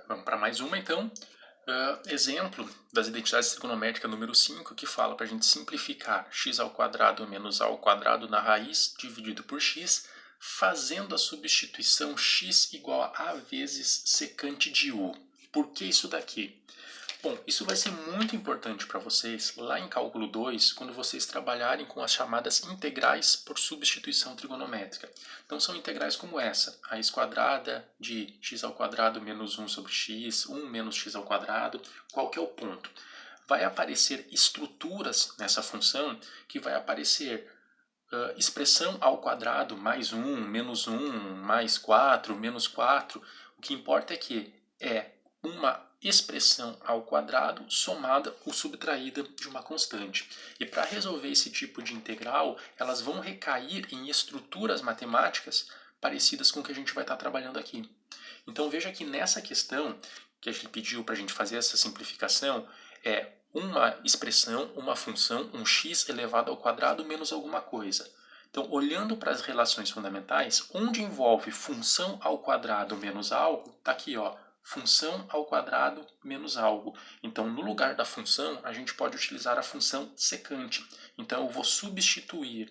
Vamos para mais uma, então. Exemplo das identidades trigonométricas número 5, que fala para a gente simplificar x ao quadrado menos a ao quadrado na raiz dividido por x, fazendo a substituição x igual a vezes secante de u. Por que isso daqui? Bom, isso vai ser muito importante para vocês lá em cálculo 2, quando vocês trabalharem com as chamadas integrais por substituição trigonométrica. Então são integrais como essa, raiz quadrada de x ao quadrado menos 1 sobre x, 1 menos x ao quadrado. Qual que é o ponto? Vai aparecer estruturas nessa função que vai aparecer expressão ao quadrado mais 1, menos 1, mais 4, menos 4. O que importa é que é uma expressão ao quadrado somada ou subtraída de uma constante. E para resolver esse tipo de integral, elas vão recair em estruturas matemáticas parecidas com o que a gente vai estar trabalhando aqui. Então veja que nessa questão que a gente pediu para a gente fazer essa simplificação, é uma expressão, uma função, um x elevado ao quadrado menos alguma coisa. Então, olhando para as relações fundamentais, onde envolve função ao quadrado menos algo, está aqui, ó, função ao quadrado menos algo. Então, no lugar da função, a gente pode utilizar a função secante. Então, eu vou substituir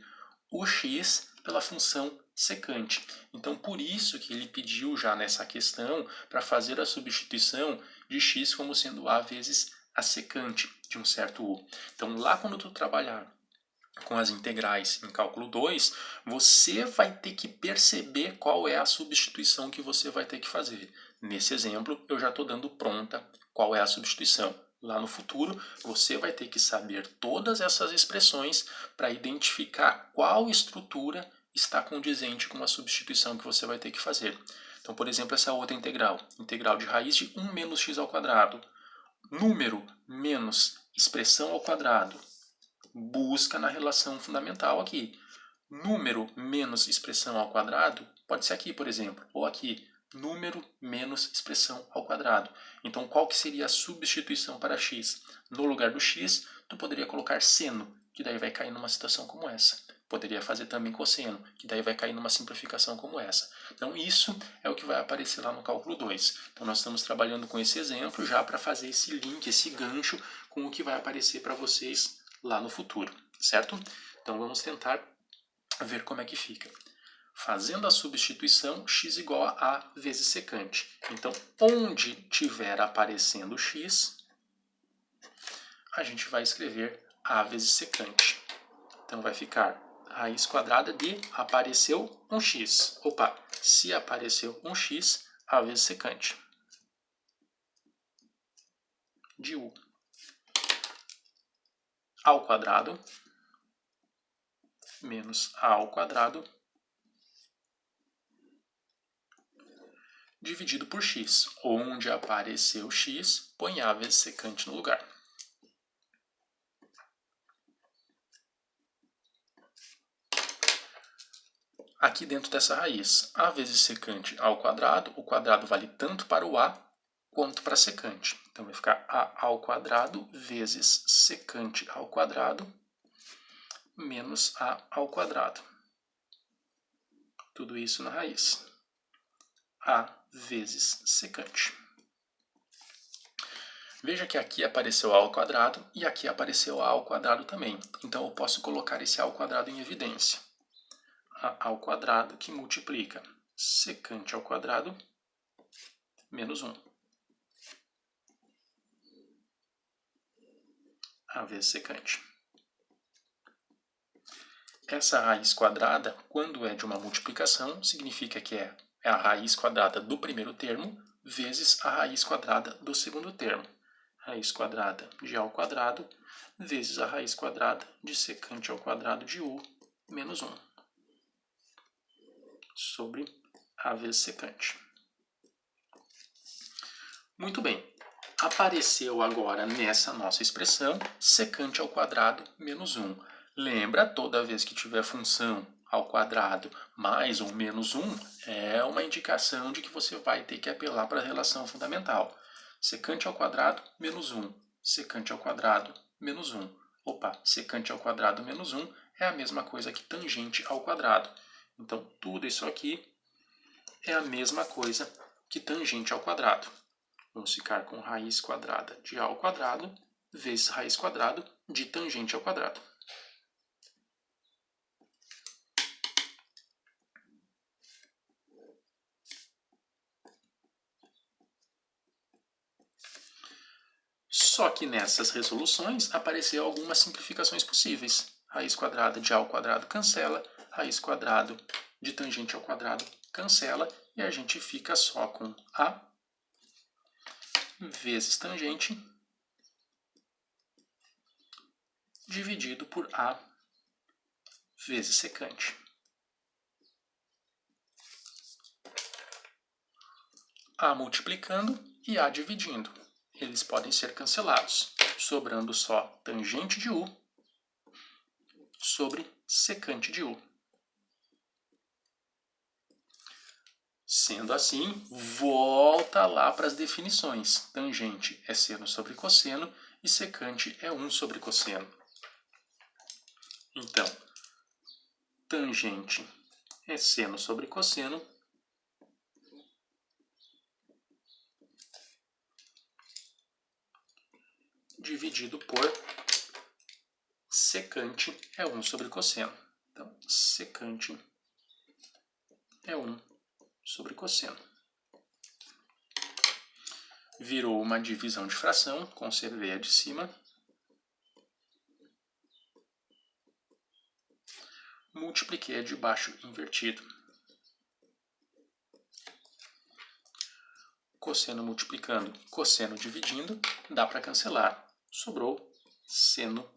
o x pela função secante. Então, por isso que ele pediu já nessa questão para fazer a substituição de x como sendo a vezes a secante de um certo u. Então, lá quando tu trabalhar com as integrais em cálculo 2, você vai ter que perceber qual é a substituição que você vai ter que fazer. Nesse exemplo, eu já estou dando pronta qual é a substituição. Lá no futuro, você vai ter que saber todas essas expressões para identificar qual estrutura está condizente com a substituição que você vai ter que fazer. Então, por exemplo, essa outra integral, integral de raiz de 1 menos x ao quadrado. Número menos expressão ao quadrado. Busca na relação fundamental aqui. Número menos expressão ao quadrado pode ser aqui, por exemplo, ou aqui, número menos expressão ao quadrado. Então, qual que seria a substituição para x? No lugar do x, tu poderia colocar seno, que daí vai cair numa situação como essa. Poderia fazer também cosseno, que daí vai cair numa simplificação como essa. Então, isso é o que vai aparecer lá no cálculo 2. Então, nós estamos trabalhando com esse exemplo já para fazer esse link, esse gancho com o que vai aparecer para vocês lá no futuro, certo? Então, vamos tentar ver como é que fica. Fazendo a substituição, x igual a a vezes secante. Então, onde tiver aparecendo x, a gente vai escrever a vezes secante. Então, vai ficar raiz quadrada de apareceu um x. Opa, se apareceu um x, a vezes secante de u ao quadrado menos a ao quadrado dividido por x. Onde apareceu x, põe a vezes secante no lugar. Aqui dentro dessa raiz, a vezes secante ao quadrado, o quadrado vale tanto para o a quanto para a secante. Então vai ficar a ao quadrado vezes secante ao quadrado menos a ao quadrado. Tudo isso na raiz. A vezes secante. Veja que aqui apareceu a ao quadrado e aqui apareceu a ao quadrado também. Então eu posso colocar esse a ao quadrado em evidência. A ao quadrado que multiplica secante ao quadrado menos 1. A vezes secante. Essa raiz quadrada, quando é de uma multiplicação, significa que é a raiz quadrada do primeiro termo vezes a raiz quadrada do segundo termo. Raiz quadrada de a ao quadrado vezes a raiz quadrada de secante ao quadrado de u menos 1. Sobre a vezes secante. Muito bem. Apareceu agora nessa nossa expressão secante ao quadrado menos 1. Lembra, toda vez que tiver função ao quadrado mais ou menos 1, é uma indicação de que você vai ter que apelar para a relação fundamental. Secante ao quadrado menos 1. Secante ao quadrado menos 1. Opa, secante ao quadrado menos 1 é a mesma coisa que tangente ao quadrado. Então, tudo isso aqui é a mesma coisa que tangente ao quadrado. Vamos ficar com raiz quadrada de a ao quadrado vezes raiz quadrada de tangente ao quadrado. Só que nessas resoluções apareceu algumas simplificações possíveis. Raiz quadrada de a ao quadrado cancela, raiz quadrada de tangente ao quadrado cancela, e a gente fica só com a vezes tangente dividido por a vezes secante. A multiplicando e a dividindo. Eles podem ser cancelados, sobrando só tangente de u sobre secante de u. Sendo assim, volta lá para as definições. Tangente é seno sobre cosseno e secante é 1 sobre cosseno. Então, tangente é seno sobre cosseno dividido por secante é 1 sobre cosseno. Então, secante é 1 sobre cosseno. Virou uma divisão de fração, conservei a de cima. Multipliquei a de baixo invertido. Cosseno multiplicando, cosseno dividindo, dá para cancelar. Sobrou seno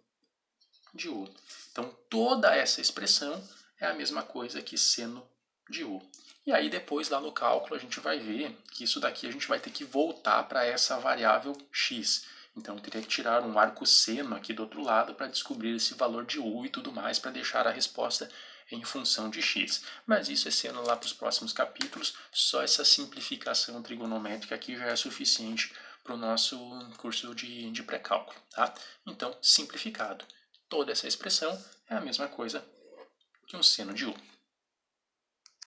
de u. Então, toda essa expressão é a mesma coisa que seno de u. E aí, depois, lá no cálculo, a gente vai ver que isso daqui a gente vai ter que voltar para essa variável x. Então, eu teria que tirar um arcosseno aqui do outro lado para descobrir esse valor de u e tudo mais, para deixar a resposta em função de x. Mas isso é sendo lá para os próximos capítulos, só essa simplificação trigonométrica aqui já é suficiente para o nosso curso de pré-cálculo. Tá? Então, simplificado. Toda essa expressão é a mesma coisa que um seno de u.